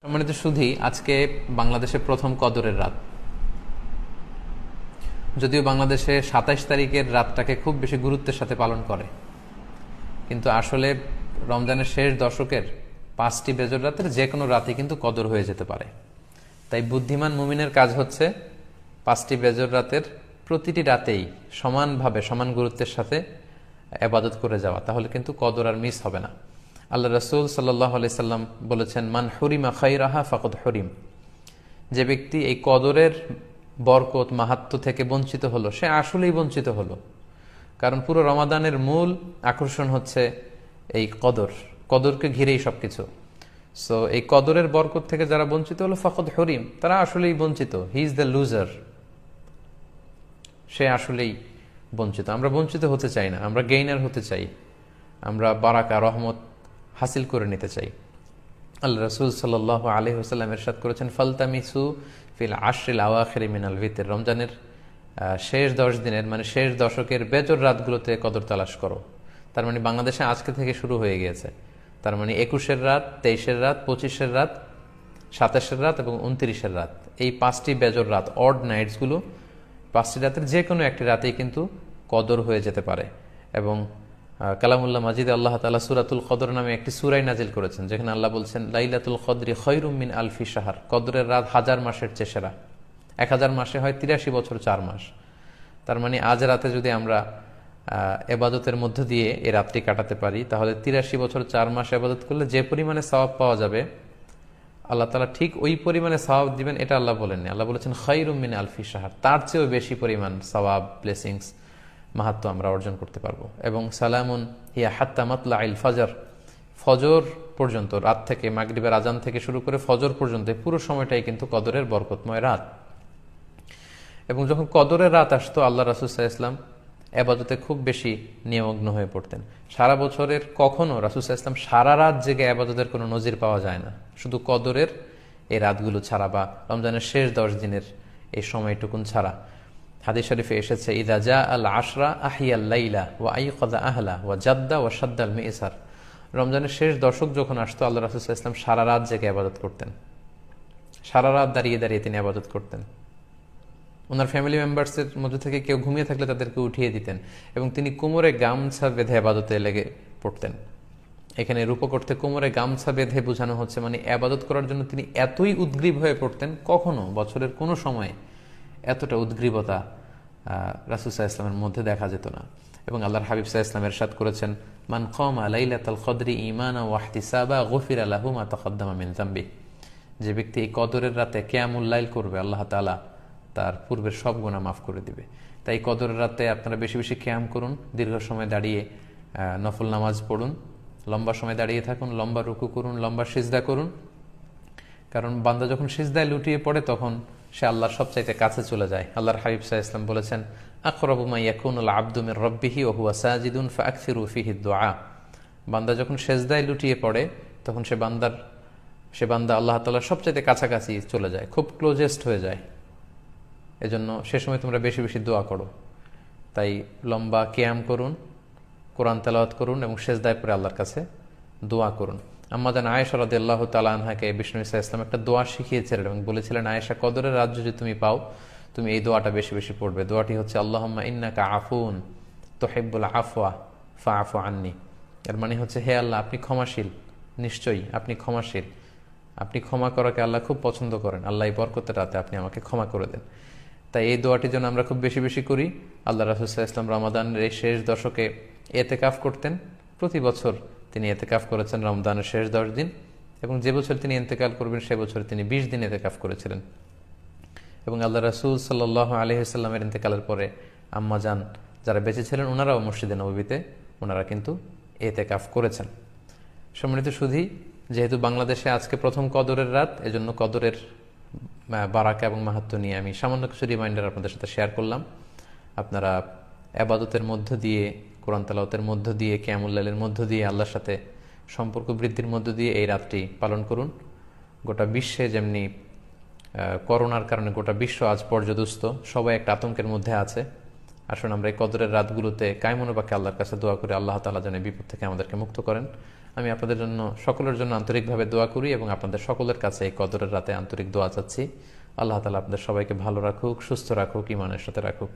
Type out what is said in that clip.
সম্মানিত সুধী, আজকে বাংলাদেশে প্রথম কদরের রাত। যদিও বাংলাদেশে ২৭ তারিখের রাতটাকে খুব বেশি গুরুত্বের সাথে পালন করে, কিন্তু আসলে রমজানের শেষ দশকের ৫টি বেজর রাতের যে কোনো রাতে কিন্তু কদর হয়ে যেতে পারে। তাই বুদ্ধিমান মুমিনের কাজ হচ্ছে ৫টি বেজর রাতের প্রতিটি রাতেই সমানভাবে সমান গুরুত্বের সাথে ইবাদত করে যাওয়া, তাহলে কিন্তু কদর আর মিস হবে না। আল্লাহ রাসূল সাল্লাল্লাহু আলাইহি সাল্লাম বলেছেন, মান হুরিমা খাইরাহা ফাকাদ হুরিম। যে ব্যক্তি এই কদরের বরকত মাহাত্ম্য থেকে বঞ্চিত হলো, সে আসলেই বঞ্চিত হলো। কারণ পুরো রমাদানের মূল আকর্ষণ হচ্ছে এই কদরকে ঘিরেই সবকিছু। সো এই কদরের বরকত থেকে যারা বঞ্চিত হলো ফাকাদ হুরিম, তারা আসলেই বঞ্চিত। হি ইজ দ্য লুজার, সে আসলেই বঞ্চিত। আমরা বঞ্চিত হতে চাই না, আমরা গেইনার হতে চাই, আমরা বারাকা রহমত হাসিল করে নিতে চাই। আল্লাহ রাসূল সাল্লাল্লাহু আলাইহি ওয়াসাল্লাম ইরশাদ করেছেন, ফালতামিসু ফিল আশরিল আওয়াখিরি মিনাল ভিতর। রমজানের শেষ ১০ দিনের মানে শেষ দশকের বেজর রাতগুলোতে কদর তালাশ করো। তার মানে বাংলাদেশে আজকে থেকে শুরু হয়ে গিয়েছে। তার মানে ২১-এর রাত, ২৩-এর রাত, ২৫-এর রাত, ২৭-এর রাত এবং ২৯-এর রাত, এই ৫টি বেজর রাত, অড নাইটসগুলো, ৫টি রাতের যে কোনো একটি রাতেই কিন্তু কদর হয়ে যেতে পারে। এবং কালামুল্লাহ মাজিদে আল্লাহ তাআলা সূরাতুল কদর নামে একটি সূরা নাজিল করেছেন, যেখানে আল্লাহ বলছেন, লাইলাতুল কদরি খায়রুম মিন আলফি শাহর। কদরের রাত ১০০০ মাসের চেয়ে সেরা। ১০০০ মাসে হয় ৮৩ বছর ৪ মাস। তার মানে আজ রাতে যদি আমরা ইবাদতের মধ্য দিয়ে এই রাতটি কাটাতে পারি, তাহলে ৮৩ বছর ৪ মাস ইবাদত করলে যে পরিমাণে সওয়াব পাওয়া যাবে, আল্লাহ তাআলা ঠিক ওই পরিমাণে সওয়াব দিবেন, এটা আল্লাহ বলেননি। আল্লাহ বলেছেন খায়রুম মিন আলফি শাহর, তার চেয়েও বেশি পরিমাণ সওয়াব, ব্লেসিংস, মাহাত্ম আমরা অর্জন করতে পারবো। এবং সালামুন হিয়া হাত্তা মাতলাইল ফাজর, ফজর পর্যন্ত, রাত থেকে মাগরিবের আজান থেকে শুরু করে ফজর পর্যন্ত পুরো সময়টাই কিন্তু কদরের বরকতময় রাত। এবং যখন কদরের রাত আসতো, আল্লাহ রাসূল সাল্লাল্লাহু আলাইহি ওয়াসাল্লাম ইবাদতে খুব বেশি নিমগ্ন হয়ে পড়তেন। সারা বছরের কখনো রাসূল সাল্লাল্লাহু আলাইহি ওয়াসাল্লাম সারা রাত জেগে ইবাদতের কোনো নজির পাওয়া যায় না, শুধু কদরের এই রাতগুলো ছাড়া বা রমজানের শেষ ১০ দিনের এই সময়টুকুন ছাড়া। হাদিস শরীফে এসেছে, ইদা জা আল আশরা আহিয়াল লাইলা ওয়া আইকাযা আহলা ওয়া জাদ্দা ওয়া শাদ্দাল মিইসার। রমজানের শেষ দশক যখন আসতো, আল্লাহ রাসূল সাল্লাল্লাহু আলাইহি ওয়াসাল্লাম সারা রাত জেগে ইবাদত করতেন, সারা রাত দাঁড়িয়ে দাঁড়িয়ে তিনি ইবাদত করতেন। ওনার ফ্যামিলি মেম্বার্সের মধ্যে থেকে কেউ ঘুমিয়ে থাকলে তাদেরকে উঠিয়ে দিতেন এবং তিনি কোমরে গামছা বেঁধে ইবাদতে লেগে পড়তেন। এখানে রূপক অর্থে কোমরে গামছা বেঁধে বোঝানো হচ্ছে মানে ইবাদত করার জন্য তিনি এতই উদ্গ্রীব হয়ে পড়তেন, কখনো বছরের কোনো সময় এতটা উদ্গ্রীবতা রাসূল সাল্লাল্লাহু আলাইহি ওয়াসাল্লামের মধ্যে দেখা যেত না। এবং আল্লাহর হাবিব সাল্লাল্লাহু আলাইহি ওয়াসাল্লাম ইরশাদ করেছেন, মান কামা লাইলাতাল কদরি ঈমানান ওয়া ইহতিসাবা গুফিরা লাহু মা তাকাদ্দামা মিন যামবি। যে ব্যক্তি এই কদরের রাতে কিয়ামুল লাইল করবে, আল্লাহ তাআলা তার পূর্বের সব গুনাহ মাফ করে দিবে। তাই কদরের রাতে আপনারা বেশি বেশি কিয়াম করুন, দীর্ঘ সময় দাঁড়িয়ে নফল নামাজ পড়ুন, লম্বা সময় দাঁড়িয়ে থাকুন, লম্বা রুকু করুন, লম্বা সিজদা করুন। কারণ বান্দা যখন সিজদায় লুটিয়ে পড়ে, তখন সে আল্লাহর সবচাইতে কাছে চলে যায়। আল্লাহর হাবিব সাল্লাল্লাহু আলাইহি ওয়াসাল্লাম বলেছেন, আকরাবু মা ইয়াকুনুল আবদু মির রাব্বিহি ওয়া হুয়া সাজিদুন ফাআকসিরু ফিহি দুআ। বান্দা যখন সিজদায় লুটিয়ে পড়ে, তখন সে বান্দা আল্লাহ তাআলার সবচাইতে কাছাকাছি চলে যায়, খুব ক্লোজেস্ট হয়ে যায়। এজন্য সে সময় তোমরা বেশি বেশি দোয়া করো। তাই লম্বা কিয়াম করুন, কোরআন তেলাওয়াত করুন এবং সিজদায় পড়ে আল্লাহর কাছে দোয়া করুন। আম্মা জান আয়েশা রাদিয়াল্লাহু তাআলা আনহাকে বিষ্ণু ইসা ইসলাম একটা দোয়া শিখিয়েছিলেন এবং বলেছিলেন, আয়েশা, কদরের রাত যদি তুমি পাও, তুমি এই দোয়াটা বেশি বেশি পড়বে। দোয়াটি হচ্ছে, আল্লাহুম্মা ইন্নাকা আফুন তুহিব্বুল আফওয়া ফাআফু আন্নি। এর মানে হচ্ছে, হে আল্লাহ, আপনি ক্ষমাশীল, নিশ্চয়ই আপনি ক্ষমাশীল, আপনি ক্ষমা করাকে আল্লাহ খুব পছন্দ করেন, আল্লাহ এই বরকতের রাতে আপনি আমাকে ক্ষমা করে দেন। তাই এই দোয়াটি যেন আমরা খুব বেশি বেশি করি। আল্লাহ রাসূল সাল্লাল্লাহু আলাইহি ওয়াসাল্লাম রমাদানের এই শেষ দশকে ইতিকাফ করতেন। প্রতি বছর তিনি ইতিকাফ করেছেন রমজানের শেষ ১০ দিন, এবং যে বছর তিনি ইন্তেকাল করবেন সে বছর তিনি ২০ দিন ইতিকাফ করেছিলেন। এবং আল্লাহ রাসূল সাল্লাল্লাহু আলাইহি ওয়াসাল্লামের ইন্তেকালের পরে আম্মা জান যারা বেঁচে ছিলেন, ওনারাও মসজিদে নববীতে ওনারা কিন্তু ইতিকাফ করেছেন। সম্মানিত সুধী, যেহেতু বাংলাদেশে আজকে প্রথম কদরের রাত, এজন্য কদরের বারাকা এবং মাহাত্ম্য নিয়ে আমি সামান্য কিছু রিমাইন্ডার আপনাদের সাথে শেয়ার করলাম। আপনারা ইবাদতের মধ্য দিয়ে, কোরআন তেলাওয়াতের মধ্য দিয়ে, কিয়ামুল লাইলের মধ্য দিয়ে, আল্লাহর সাথে সম্পর্ক বৃদ্ধির মধ্য দিয়ে এই রাতটি পালন করুন। গোটা বিশ্বে যেমনি করোনার কারণে গোটা বিশ্ব আজ পর্যদুস্ত, সবাই একটা আতঙ্কের মধ্যে আছে। আসুন আমরা এই কদরের রাতগুলোতে কায়মনোবাক্যে আল্লাহর কাছে দোয়া করে আল্লাহ তাআলা যেন বিপদ থেকে আমাদেরকে মুক্ত করেন। আমি আপনাদের জন্য সকলের জন্য আন্তরিকভাবে দোয়া করি এবং আপনাদের সকলের কাছে এই কদরের রাতে আন্তরিক দোয়া চাচ্ছি। আল্লাহ তাআলা আপনাদের সবাইকে ভালো রাখুক, সুস্থ রাখুক, ঈমানের সাথে রাখুক।